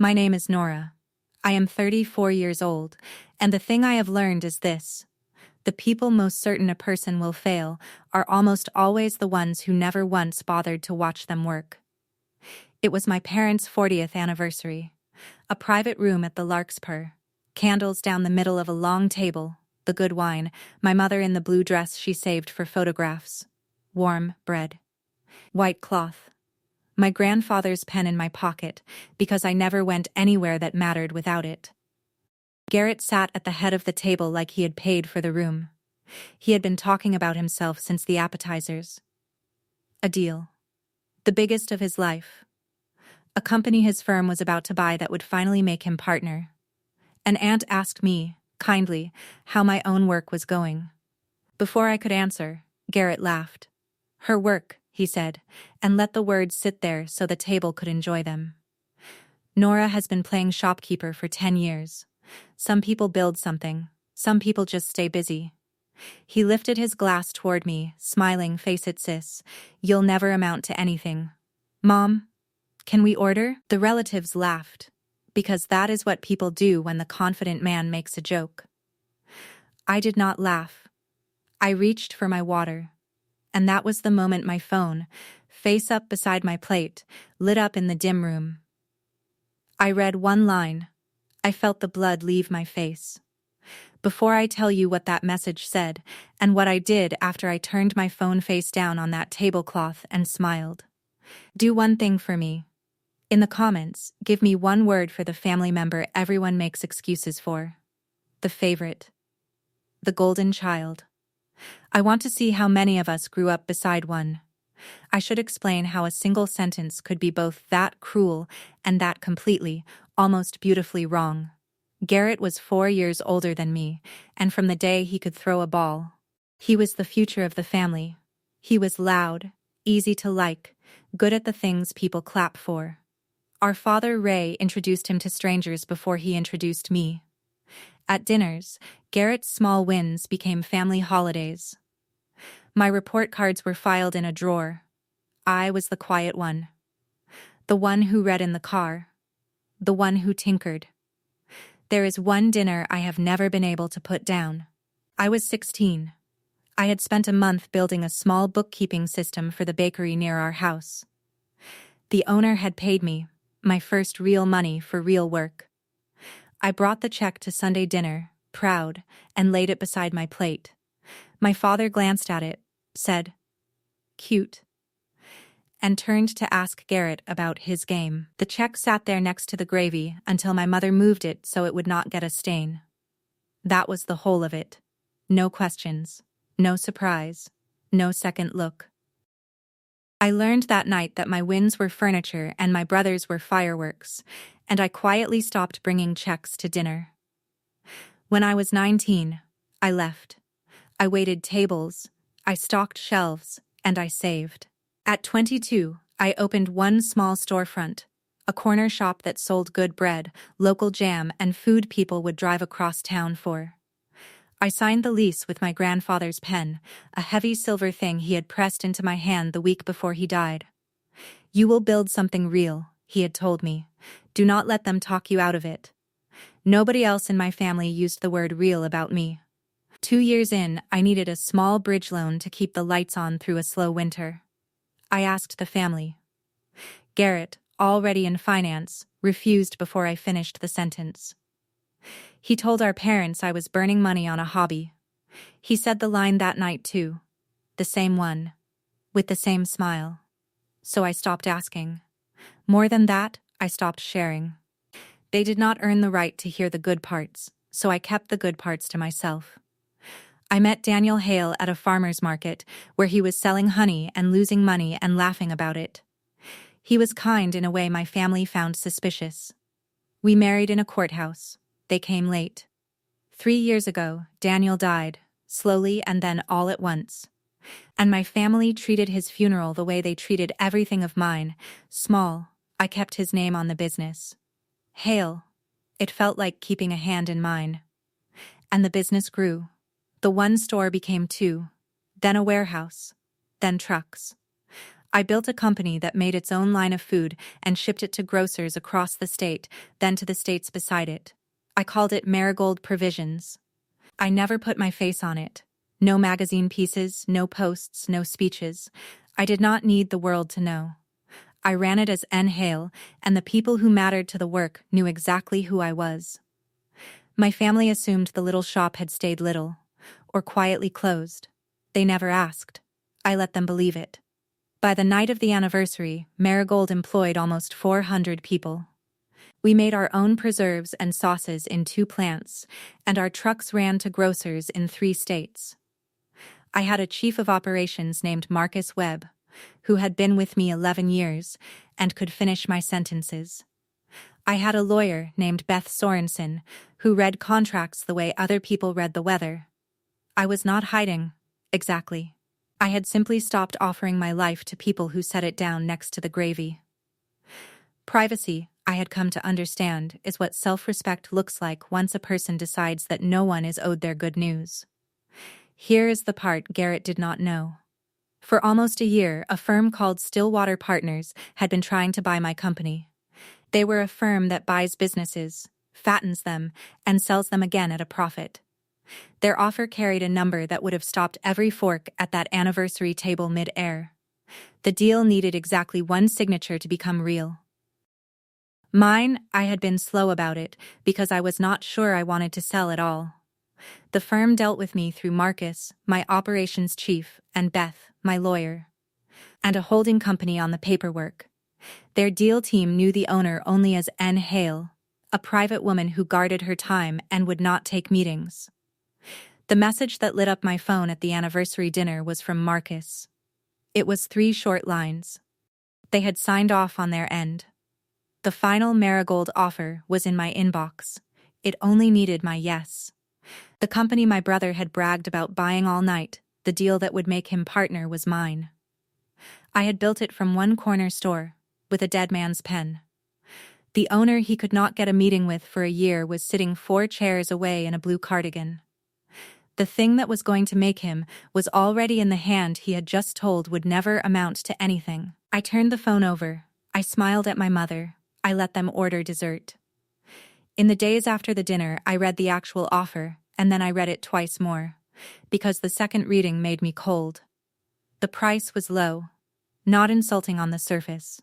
My name is Nora. I am 34 years old, and the thing I have learned is this. The people most certain a person will fail are almost always the ones who never once bothered to watch them work. It was my parents' 40th anniversary. A private room at the Larkspur. Candles down the middle of a long table, the good wine, my mother in the blue dress she saved for photographs. Warm bread. White cloth. My grandfather's pen in my pocket, because I never went anywhere that mattered without it. Garrett sat at the head of the table like he had paid for the room. He had been talking about himself since the appetizers. A deal. The biggest of his life. A company his firm was about to buy that would finally make him partner. An aunt asked me, kindly, how my own work was going. Before I could answer, Garrett laughed. Her work, he said, and let the words sit there so the table could enjoy them. Nora has been playing shopkeeper for 10 years. Some people build something, some people just stay busy. He lifted his glass toward me, smiling, face it sis, you'll never amount to anything. Mom, can we order? The relatives laughed, because that is what people do when the confident man makes a joke. I did not laugh. I reached for my water. And that was the moment my phone, face up beside my plate, lit up in the dim room. I read one line. I felt the blood leave my face. Before I tell you what that message said, and what I did after I turned my phone face down on that tablecloth and smiled. Do one thing for me. In the comments, give me one word for the family member everyone makes excuses for. The favorite. The golden child. I want to see how many of us grew up beside one. I should explain how a single sentence could be both that cruel and that completely, almost beautifully wrong. Garrett was 4 years older than me, and from the day he could throw a ball. He was the future of the family. He was loud, easy to like, good at the things people clap for. Our father Ray introduced him to strangers before he introduced me. At dinners, Garrett's small wins became family holidays. My report cards were filed in a drawer. I was the quiet one. The one who read in the car. The one who tinkered. There is one dinner I have never been able to put down. I was 16. I had spent a month building a small bookkeeping system for the bakery near our house. The owner had paid me, my first real money for real work. I brought the check to Sunday dinner, proud, and laid it beside my plate. My father glanced at it, said, "Cute," and turned to ask Garrett about his game. The check sat there next to the gravy until my mother moved it so it would not get a stain. That was the whole of it. No questions, no surprise, no second look. I learned that night that my wins were furniture and my brothers were fireworks, and I quietly stopped bringing checks to dinner. When I was 19, I left. I waited tables, I stocked shelves, and I saved. At 22, I opened one small storefront, a corner shop that sold good bread, local jam, and food people would drive across town for. I signed the lease with my grandfather's pen, a heavy silver thing he had pressed into my hand the week before he died. You will build something real, he had told me. Do not let them talk you out of it. Nobody else in my family used the word real about me. 2 years in, I needed a small bridge loan to keep the lights on through a slow winter. I asked the family. Garrett, already in finance, refused before I finished the sentence. He told our parents I was burning money on a hobby. He said the line that night too. The same one. With the same smile. So I stopped asking. More than that, I stopped sharing. They did not earn the right to hear the good parts, so I kept the good parts to myself. I met Daniel Hale at a farmer's market, where he was selling honey and losing money and laughing about it. He was kind in a way my family found suspicious. We married in a courthouse. They came late. 3 years ago, Daniel died, slowly and then all at once. And my family treated his funeral the way they treated everything of mine, small. I kept his name on the business. Hale. It felt like keeping a hand in mine. And the business grew. The one store became 2, then a warehouse, then trucks. I built a company that made its own line of food and shipped it to grocers across the state, then to the states beside it. I called it Marigold Provisions. I never put my face on it. No magazine pieces, no posts, no speeches. I did not need the world to know. I ran it as N. Hale, and the people who mattered to the work knew exactly who I was. My family assumed the little shop had stayed little, or quietly closed. They never asked. I let them believe it. By the night of the anniversary, Marigold employed almost 400 people. We made our own preserves and sauces in 2 plants, and our trucks ran to grocers in 3 states. I had a chief of operations named Marcus Webb, who had been with me 11 years and could finish my sentences. I had a lawyer named Beth Sorensen, who read contracts the way other people read the weather. I was not hiding, exactly. I had simply stopped offering my life to people who set it down next to the gravy. Privacy, I had come to understand, is what self-respect looks like once a person decides that no one is owed their good news. Here is the part Garrett did not know. For almost a year, a firm called Stillwater Partners had been trying to buy my company. They were a firm that buys businesses, fattens them, and sells them again at a profit. Their offer carried a number that would have stopped every fork at that anniversary table mid-air. The deal needed exactly 1 signature to become real. Mine, I had been slow about it because I was not sure I wanted to sell at all. The firm dealt with me through Marcus, my operations chief, and Beth, my lawyer, and a holding company on the paperwork. Their deal team knew the owner only as N. Hale, a private woman who guarded her time and would not take meetings. The message that lit up my phone at the anniversary dinner was from Marcus. It was 3 short lines. They had signed off on their end. The final Marigold offer was in my inbox. It only needed my yes. The company my brother had bragged about buying all night, the deal that would make him partner, was mine. I had built it from 1 corner store, with a dead man's pen. The owner he could not get a meeting with for a year was sitting 4 chairs away in a blue cardigan. The thing that was going to make him was already in the hand he had just told would never amount to anything. I turned the phone over. I smiled at my mother. I let them order dessert. In the days after the dinner, I read the actual offer, and then I read it twice more, because the second reading made me cold. The price was low, not insulting on the surface,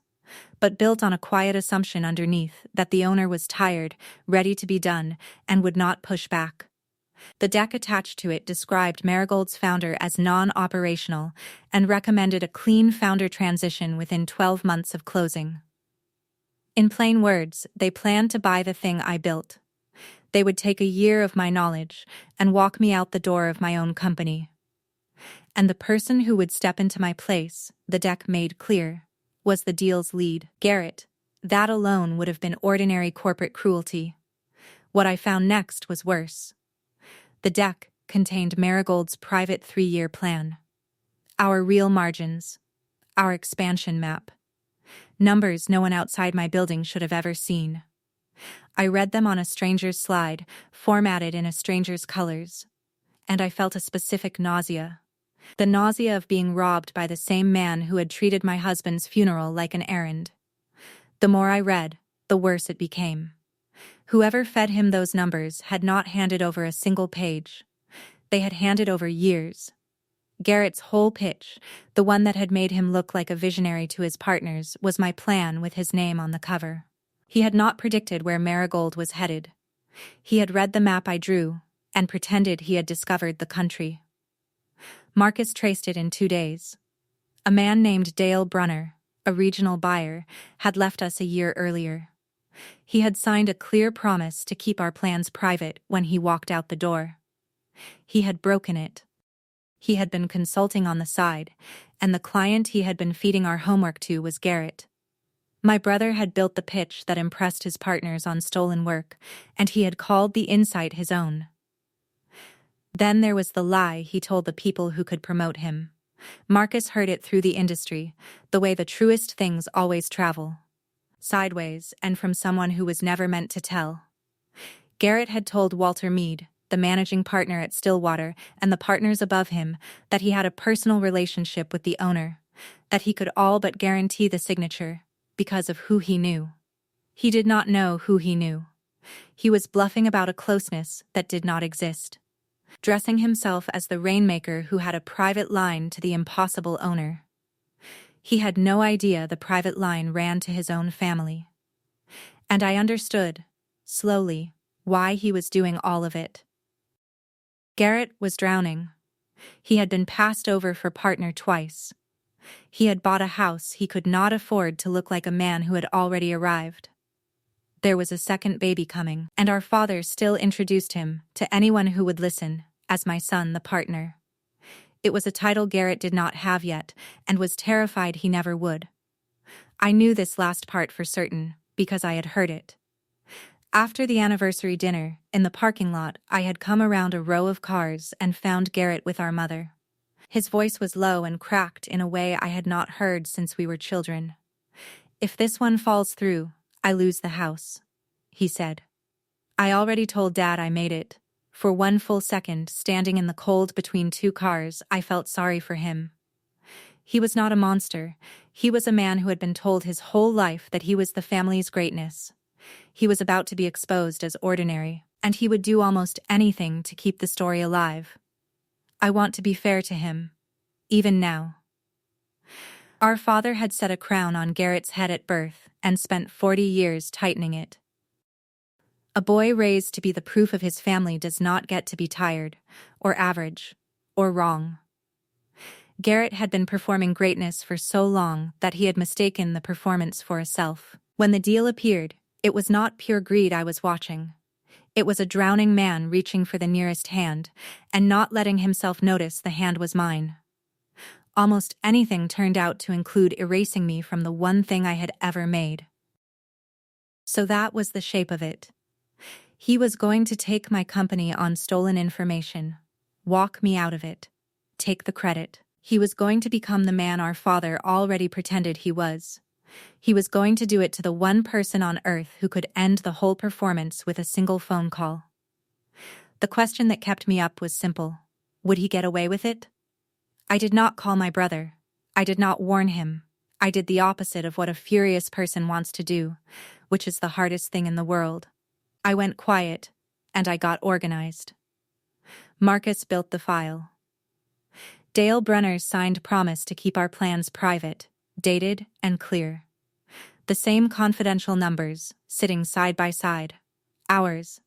but built on a quiet assumption underneath that the owner was tired, ready to be done, and would not push back. The deck attached to it described Marigold's founder as non-operational and recommended a clean founder transition within 12 months of closing. In plain words, they planned to buy the thing I built. They would take a year of my knowledge and walk me out the door of my own company. And the person who would step into my place, the deck made clear, was the deal's lead, Garrett. That alone would have been ordinary corporate cruelty. What I found next was worse. The deck contained Marigold's private 3-year plan. Our real margins. Our expansion map. Numbers no one outside my building should have ever seen. I read them on a stranger's slide, formatted in a stranger's colors. And I felt a specific nausea. The nausea of being robbed by the same man who had treated my husband's funeral like an errand. The more I read, the worse it became. Whoever fed him those numbers had not handed over a single page. They had handed over years. Garrett's whole pitch, the one that had made him look like a visionary to his partners, was my plan with his name on the cover. He had not predicted where Marigold was headed. He had read the map I drew and pretended he had discovered the country. Marcus traced it in 2 days. A man named Dale Brunner, a regional buyer, had left us a year earlier. He had signed a clear promise to keep our plans private when he walked out the door. He had broken it. He had been consulting on the side, and the client he had been feeding our homework to was Garrett. My brother had built the pitch that impressed his partners on stolen work, and he had called the insight his own. Then there was the lie he told the people who could promote him. Marcus heard it through the industry, the way the truest things always travel. Sideways, and from someone who was never meant to tell. Garrett had told Walter Mead, the managing partner at Stillwater, and the partners above him, that he had a personal relationship with the owner, that he could all but guarantee the signature, because of who he knew. He did not know who he knew. He was bluffing about a closeness that did not exist, dressing himself as the rainmaker who had a private line to the impossible owner. He had no idea the private line ran to his own family. And I understood, slowly, why he was doing all of it. Garrett was drowning. He had been passed over for partner twice. He had bought a house he could not afford to look like a man who had already arrived. There was a second baby coming, and our father still introduced him, to anyone who would listen, as my son the partner. It was a title Garrett did not have yet, and was terrified he never would. I knew this last part for certain, because I had heard it. After the anniversary dinner, in the parking lot, I had come around a row of cars and found Garrett with our mother. His voice was low and cracked in a way I had not heard since we were children. "If this one falls through, I lose the house," he said. I already told Dad I made it. For one full second, standing in the cold between two cars, I felt sorry for him. He was not a monster. He was a man who had been told his whole life that he was the family's greatness. He was about to be exposed as ordinary, and he would do almost anything to keep the story alive. I want to be fair to him, even now. Our father had set a crown on Garrett's head at birth and spent 40 years tightening it. A boy raised to be the proof of his family does not get to be tired, or average, or wrong. Garrett had been performing greatness for so long that he had mistaken the performance for a self. When the deal appeared, it was not pure greed I was watching. It was a drowning man reaching for the nearest hand, and not letting himself notice the hand was mine. Almost anything turned out to include erasing me from the one thing I had ever made. So that was the shape of it. He was going to take my company on stolen information, walk me out of it, take the credit. He was going to become the man our father already pretended he was. He was going to do it to the one person on earth who could end the whole performance with a single phone call. The question that kept me up was simple. Would he get away with it? I did not call my brother. I did not warn him. I did the opposite of what a furious person wants to do, which is the hardest thing in the world. I went quiet, and I got organized. Marcus built the file. Dale Brunner's signed promise to keep our plans private, dated, and clear. The same confidential numbers, sitting side by side, ours,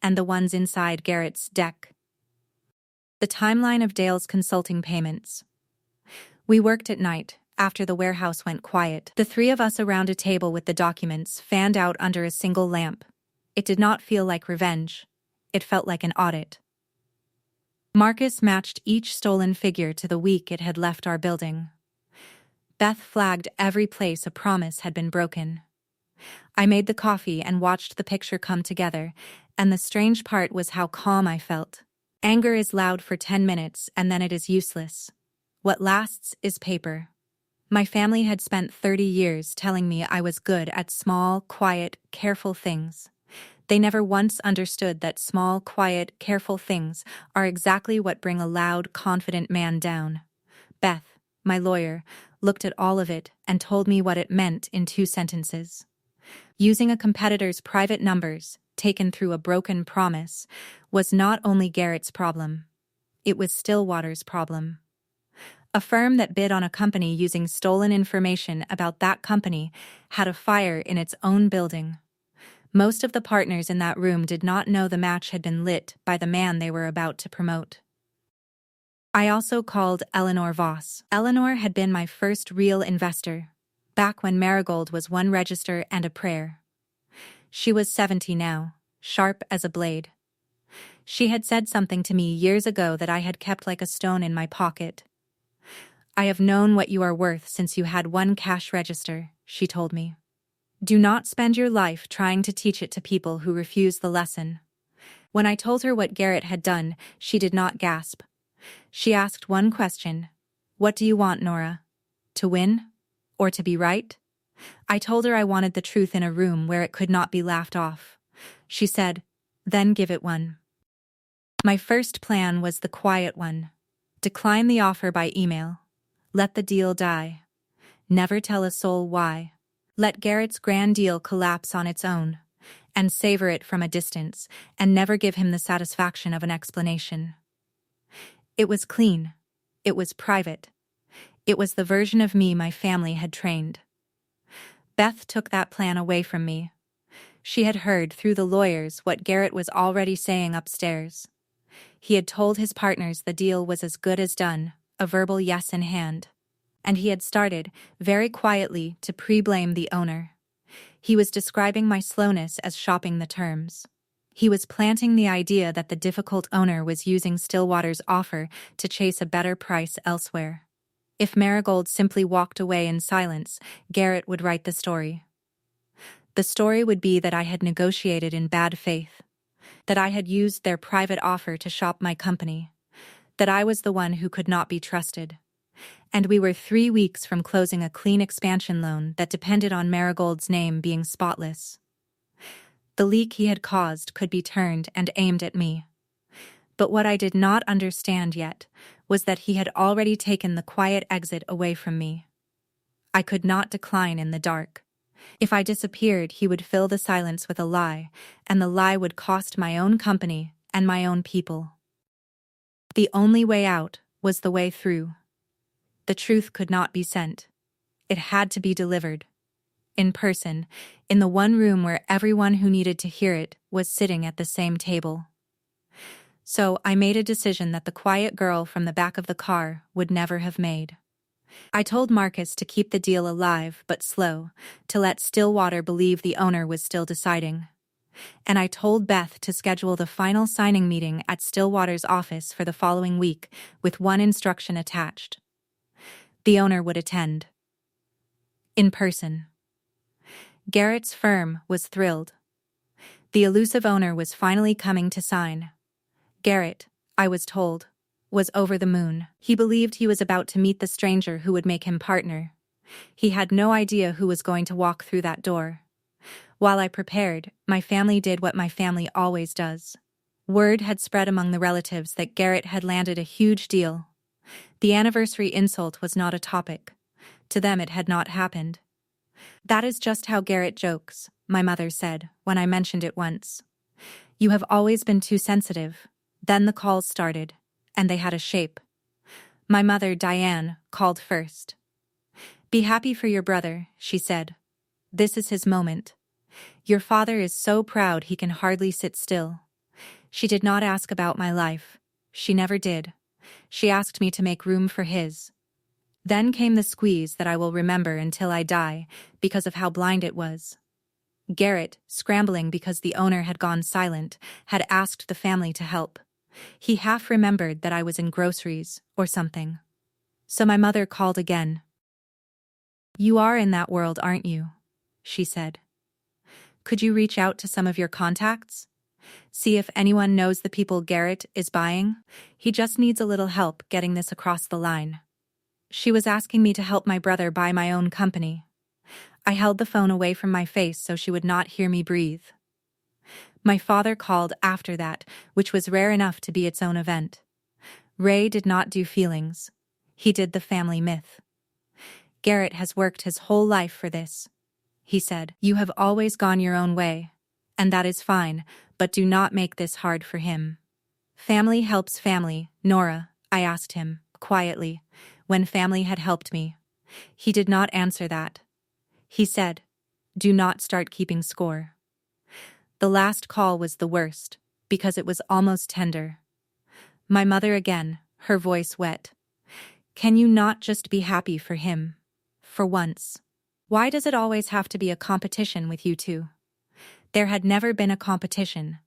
and the ones inside Garrett's deck. The timeline of Dale's consulting payments. We worked at night, after the warehouse went quiet, the three of us around a table with the documents fanned out under a single lamp. It did not feel like revenge. It felt like an audit. Marcus matched each stolen figure to the week it had left our building. Beth flagged every place a promise had been broken. I made the coffee and watched the picture come together, and the strange part was how calm I felt. Anger is loud for 10 minutes and then it is useless. What lasts is paper. My family had spent 30 years telling me I was good at small, quiet, careful things. They never once understood that small, quiet, careful things are exactly what bring a loud, confident man down. Beth, my lawyer, looked at all of it and told me what it meant in 2 sentences. Using a competitor's private numbers, taken through a broken promise, was not only Garrett's problem. It was Stillwater's problem. A firm that bid on a company using stolen information about that company had a fire in its own building. Most of the partners in that room did not know the match had been lit by the man they were about to promote. I also called Eleanor Voss. Eleanor had been my first real investor, back when Marigold was 1 register and a prayer. She was 70 now, sharp as a blade. She had said something to me years ago that I had kept like a stone in my pocket. "I have known what you are worth since you had 1 cash register," she told me. "Do not spend your life trying to teach it to people who refuse the lesson." When I told her what Garrett had done, she did not gasp. She asked one question. "What do you want, Nora? To win? Or to be right?" I told her I wanted the truth in a room where it could not be laughed off. She said, "Then give it one." My first plan was the quiet one. Decline the offer by email. Let the deal die. Never tell a soul why. Let Garrett's grand deal collapse on its own, and savor it from a distance, and never give him the satisfaction of an explanation. It was clean. It was private. It was the version of me my family had trained. Beth took that plan away from me. She had heard through the lawyers what Garrett was already saying upstairs. He had told his partners the deal was as good as done, a verbal yes in hand. And he had started, very quietly, to pre-blame the owner. He was describing my slowness as shopping the terms. He was planting the idea that the difficult owner was using Stillwater's offer to chase a better price elsewhere. If Marigold simply walked away in silence, Garrett would write the story. The story would be that I had negotiated in bad faith, that I had used their private offer to shop my company, that I was the one who could not be trusted. And we were 3 weeks from closing a clean expansion loan that depended on Marigold's name being spotless. The leak he had caused could be turned and aimed at me. But what I did not understand yet was that he had already taken the quiet exit away from me. I could not decline in the dark. If I disappeared, he would fill the silence with a lie, and the lie would cost my own company and my own people. The only way out was the way through. The truth could not be sent. It had to be delivered. In person, in the one room where everyone who needed to hear it was sitting at the same table. So I made a decision that the quiet girl from the back of the car would never have made. I told Marcus to keep the deal alive but slow, to let Stillwater believe the owner was still deciding. And I told Beth to schedule the final signing meeting at Stillwater's office for the following week, with one instruction attached. The owner would attend. In person. Garrett's firm was thrilled. The elusive owner was finally coming to sign. Garrett, I was told, was over the moon. He believed he was about to meet the stranger who would make him partner. He had no idea who was going to walk through that door. While I prepared, my family did what my family always does. Word had spread among the relatives that Garrett had landed a huge deal. The anniversary insult was not a topic. To them it had not happened. That is just how Garrett jokes, my mother said, when I mentioned it once. You have always been too sensitive. Then the calls started, and they had a shape. My mother, Diane, called first. Be happy for your brother, she said. This is his moment. Your father is so proud he can hardly sit still. She did not ask about my life. She never did. She asked me to make room for his. Then came the squeeze that I will remember until I die, because of how blind it was. Garrett, scrambling because the owner had gone silent, had asked the family to help. He half remembered that I was in groceries, or something. So my mother called again. You are in that world, aren't you? She said. Could you reach out to some of your contacts? See if anyone knows the people Garrett is buying? He just needs a little help getting this across the line. She was asking me to help my brother buy my own company. I held the phone away from my face so she would not hear me breathe. My father called after that, which was rare enough to be its own event. Ray did not do feelings. He did the family myth. Garrett has worked his whole life for this. He said, you have always gone your own way. And that is fine, but do not make this hard for him. Family helps family, Nora, I asked him, quietly, when family had helped me. He did not answer that. He said, do not start keeping score. The last call was the worst, because it was almost tender. My mother again, her voice wet. Can you not just be happy for him? For once. Why does it always have to be a competition with you two? There had never been a competition.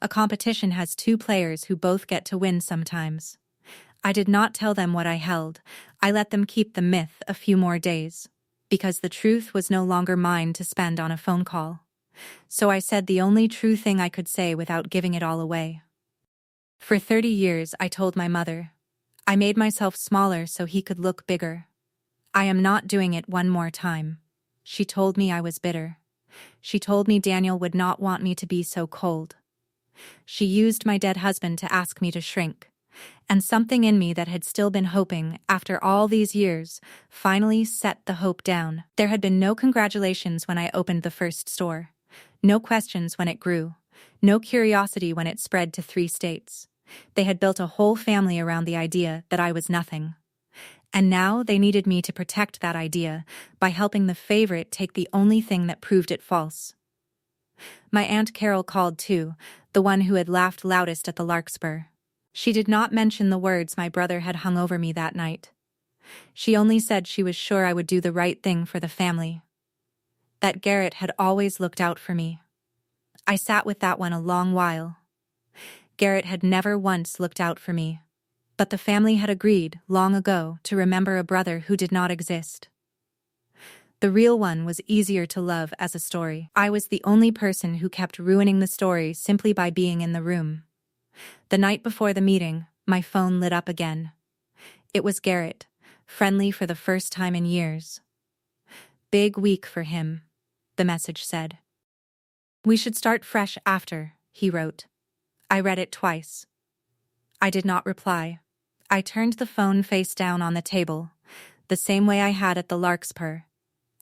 A competition has two players who both get to win sometimes. I did not tell them what I held. I let them keep the myth a few more days, because the truth was no longer mine to spend on a phone call. So I said the only true thing I could say without giving it all away. For 30 years, I told my mother. I made myself smaller so he could look bigger. I am not doing it one more time. She told me I was bitter. She told me Daniel would not want me to be so cold. She used my dead husband to ask me to shrink, And something in me that had still been hoping, after all these years, finally set the hope down. There had been no congratulations when I opened the first store. No questions when it grew. No curiosity when it spread to 3 states. They had built a whole family around the idea that I was nothing. And now they needed me to protect that idea by helping the favorite take the only thing that proved it false. My Aunt Carol called too, the one who had laughed loudest at the larkspur. She did not mention the words my brother had hung over me that night. She only said she was sure I would do the right thing for the family. That Garrett had always looked out for me. I sat with that one a long while. Garrett had never once looked out for me. But the family had agreed, long ago, to remember a brother who did not exist. The real one was easier to love as a story. I was the only person who kept ruining the story simply by being in the room. The night before the meeting, my phone lit up again. It was Garrett, friendly for the first time in years. "Big week for him," the message said. "We should start fresh after," he wrote. I read it twice. I did not reply. I turned the phone face down on the table, the same way I had at the Larkspur,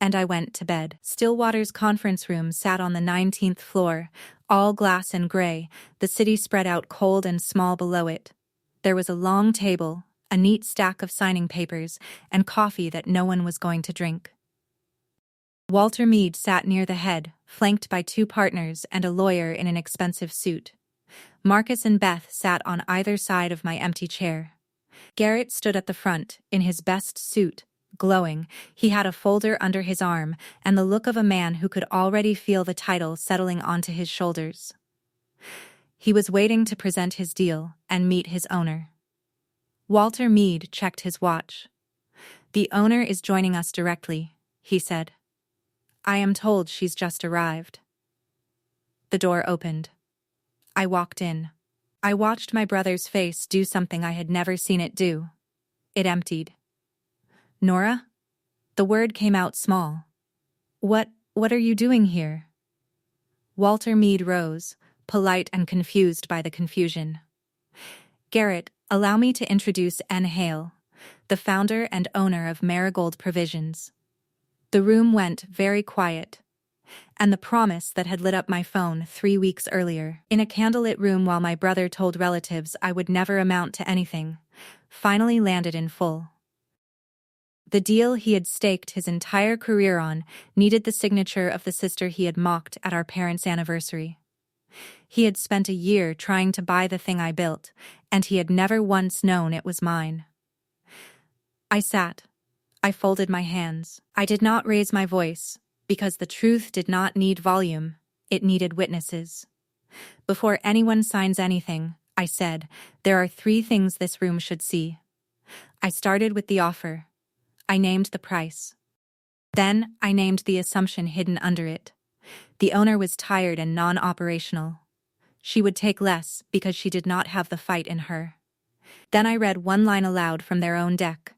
and I went to bed. Stillwater's conference room sat on the 19th floor, all glass and gray, the city spread out cold and small below it. There was a long table, a neat stack of signing papers, and coffee that no one was going to drink. Walter Meade sat near the head, flanked by 2 partners and a lawyer in an expensive suit. Marcus and Beth sat on either side of my empty chair. Garrett stood at the front, in his best suit, glowing. He had a folder under his arm and the look of a man who could already feel the title settling onto his shoulders. He was waiting to present his deal and meet his owner. Walter Meade checked his watch. "The owner is joining us directly," he said. "I am told she's just arrived." The door opened. I walked in. I watched my brother's face do something I had never seen it do. It emptied. "Nora?" The word came out small. What are you doing here?" Walter Meade rose, polite and confused by the confusion. "Garrett, allow me to introduce N. Hale, the founder and owner of Marigold Provisions." The room went very quiet. And the promise that had lit up my phone 3 weeks earlier, in a candlelit room while my brother told relatives I would never amount to anything, finally landed in full. The deal he had staked his entire career on needed the signature of the sister he had mocked at our parents' anniversary. He had spent a year trying to buy the thing I built, and he had never once known it was mine. I sat. I folded my hands. I did not raise my voice, because the truth did not need volume, it needed witnesses. "Before anyone signs anything," I said, "there are 3 things this room should see." I started with the offer. I named the price. Then I named the assumption hidden under it. The owner was tired and non-operational. She would take less because she did not have the fight in her. Then I read one line aloud from their own deck,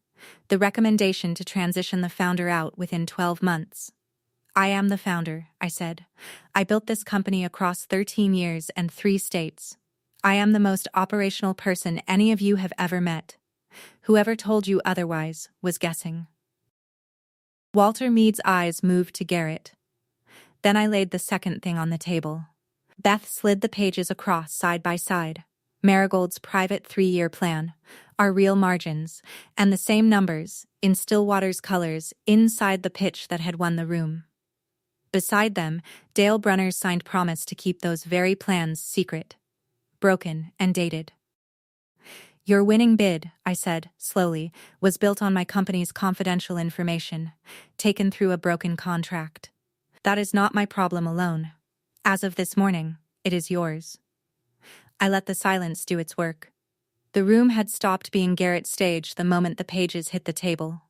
the recommendation to transition the founder out within 12 months. "I am the founder," I said. "I built this company across 13 years and 3 states. I am the most operational person any of you have ever met. Whoever told you otherwise was guessing." Walter Meade's eyes moved to Garrett. Then I laid the second thing on the table. Beth slid the pages across side by side. Marigold's private 3-year plan, our real margins, and the same numbers, in Stillwater's colors, inside the pitch that had won the room. Beside them, Dale Brunner's signed promise to keep those very plans secret, broken and dated. "Your winning bid," I said, slowly, "was built on my company's confidential information, taken through a broken contract. That is not my problem alone. As of this morning, it is yours." I let the silence do its work. The room had stopped being Garrett's stage the moment the pages hit the table.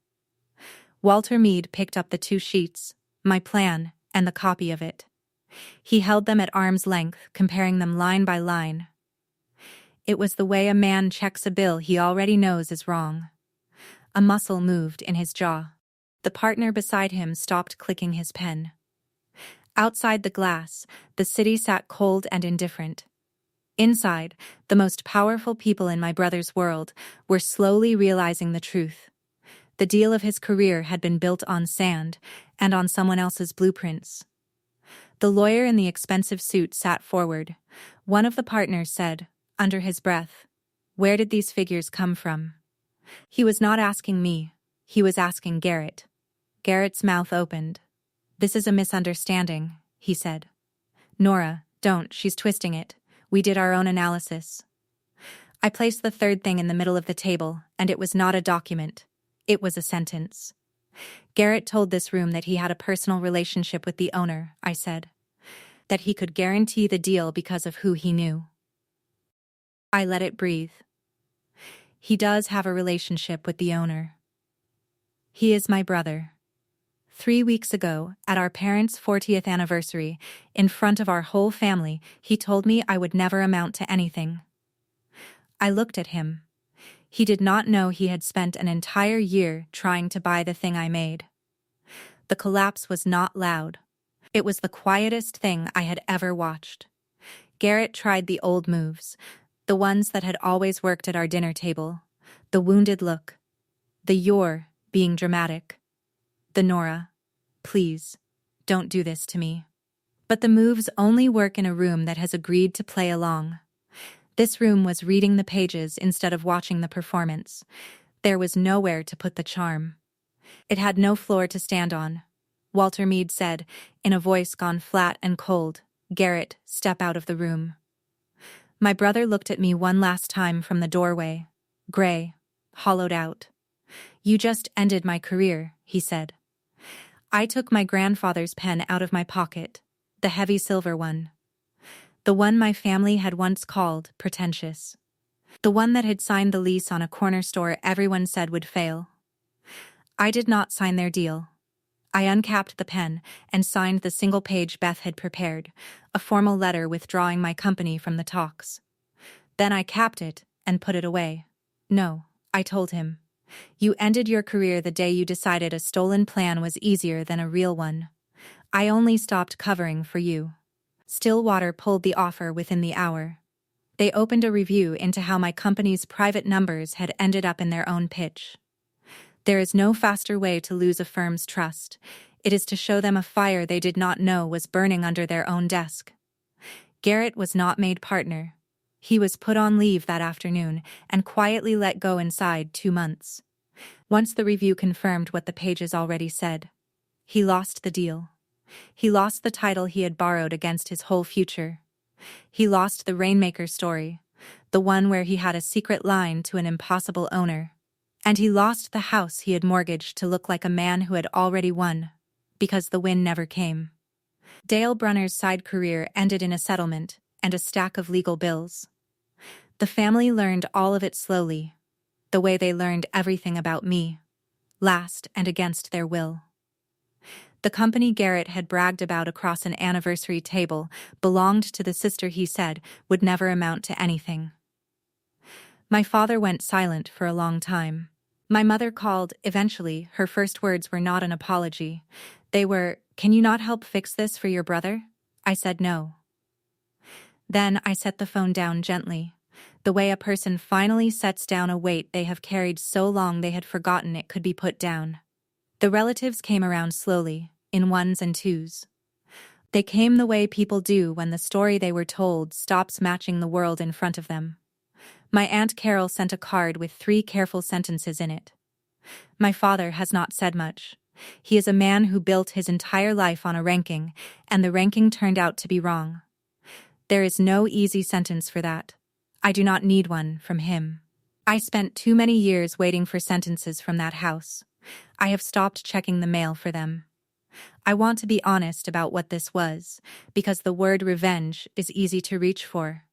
Walter Meade picked up the 2 sheets, my plan, and the copy of it. He held them at arm's length, comparing them line by line. It was the way a man checks a bill he already knows is wrong. A muscle moved in his jaw. The partner beside him stopped clicking his pen. Outside the glass, the city sat cold and indifferent. Inside, the most powerful people in my brother's world were slowly realizing the truth. The deal of his career had been built on sand and on someone else's blueprints. The lawyer in the expensive suit sat forward. One of the partners said, under his breath, "Where did these figures come from?" He was not asking me. He was asking Garrett. Garrett's mouth opened. "This is a misunderstanding," he said. "Nora, don't, she's twisting it. We did our own analysis." I placed the third thing in the middle of the table, and it was not a document. It was a sentence. "Garrett told this room that he had a personal relationship with the owner," I said. "That he could guarantee the deal because of who he knew." I let it breathe. "He does have a relationship with the owner. He is my brother. 3 weeks ago, at our parents' 40th anniversary, in front of our whole family, he told me I would never amount to anything." I looked at him. He did not know he had spent an entire year trying to buy the thing I made. The collapse was not loud. It was the quietest thing I had ever watched. Garrett tried the old moves, the ones that had always worked at our dinner table, the wounded look, the "you're" being dramatic, the "Nora, please, don't do this to me." But the moves only work in a room that has agreed to play along. This room was reading the pages instead of watching the performance. There was nowhere to put the charm. It had no floor to stand on. Walter Mead said, in a voice gone flat and cold, "Garrett, step out of the room." My brother looked at me one last time from the doorway, gray, hollowed out. "You just ended my career," he said. I took my grandfather's pen out of my pocket, the heavy silver one. The one my family had once called pretentious. The one that had signed the lease on a corner store everyone said would fail. I did not sign their deal. I uncapped the pen and signed the single page Beth had prepared, a formal letter withdrawing my company from the talks. Then I capped it and put it away. "No," I told him. "You ended your career the day you decided a stolen plan was easier than a real one. I only stopped covering for you." Stillwater pulled the offer within the hour. They opened a review into how my company's private numbers had ended up in their own pitch. There is no faster way to lose a firm's trust. It is to show them a fire they did not know was burning under their own desk. Garrett was not made partner. He was put on leave that afternoon and quietly let go inside 2 months. Once the review confirmed what the pages already said. He lost the deal. He lost the title he had borrowed against his whole future. He lost the Rainmaker story, the one where he had a secret line to an impossible owner. And he lost the house he had mortgaged to look like a man who had already won, because the win never came. Dale Brunner's side career ended in a settlement and a stack of legal bills. The family learned all of it slowly, the way they learned everything about me, last and against their will. The company Garrett had bragged about across an anniversary table belonged to the sister he said would never amount to anything. My father went silent for a long time. My mother called, eventually. Her first words were not an apology. They were, "Can you not help fix this for your brother?" I said no. Then I set the phone down gently, the way a person finally sets down a weight they have carried so long they had forgotten it could be put down. The relatives came around slowly, in ones and twos. They came the way people do when the story they were told stops matching the world in front of them. My Aunt Carol sent a card with 3 careful sentences in it. My father has not said much. He is a man who built his entire life on a ranking, and the ranking turned out to be wrong. There is no easy sentence for that. I do not need one from him. I spent too many years waiting for sentences from that house. I have stopped checking the mail for them. I want to be honest about what this was, because the word revenge is easy to reach for.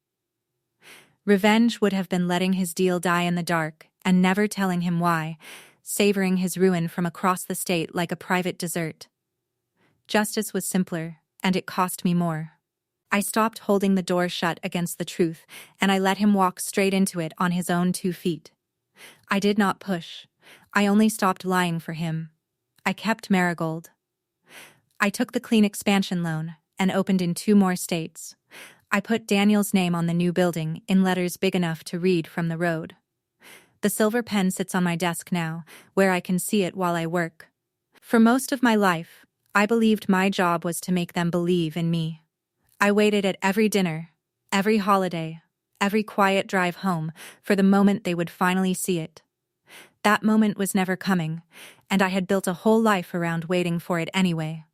Revenge would have been letting his deal die in the dark and never telling him why, savoring his ruin from across the state like a private dessert. Justice was simpler, and it cost me more. I stopped holding the door shut against the truth, and I let him walk straight into it on his own 2 feet. I did not push. I only stopped lying for him. I kept Marigold. I took the clean expansion loan and opened in 2 more states. I put Daniel's name on the new building in letters big enough to read from the road. The silver pen sits on my desk now, where I can see it while I work. For most of my life, I believed my job was to make them believe in me. I waited at every dinner, every holiday, every quiet drive home for the moment they would finally see it. That moment was never coming, and I had built a whole life around waiting for it anyway.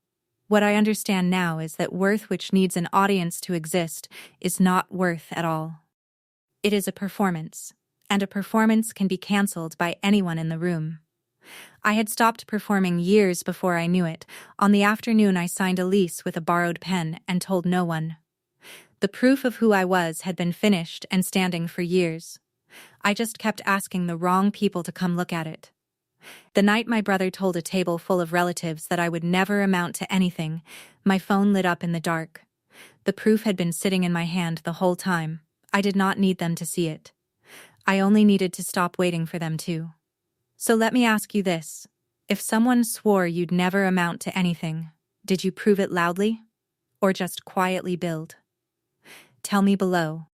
What I understand now is that worth which needs an audience to exist is not worth at all. It is a performance, and a performance can be cancelled by anyone in the room. I had stopped performing years before I knew it. On the afternoon I signed a lease with a borrowed pen and told no one. The proof of who I was had been finished and standing for years. I just kept asking the wrong people to come look at it. The night my brother told a table full of relatives that I would never amount to anything, my phone lit up in the dark. The proof had been sitting in my hand the whole time. I did not need them to see it. I only needed to stop waiting for them to. So let me ask you this. If someone swore you'd never amount to anything, did you prove it loudly? Or just quietly build? Tell me below.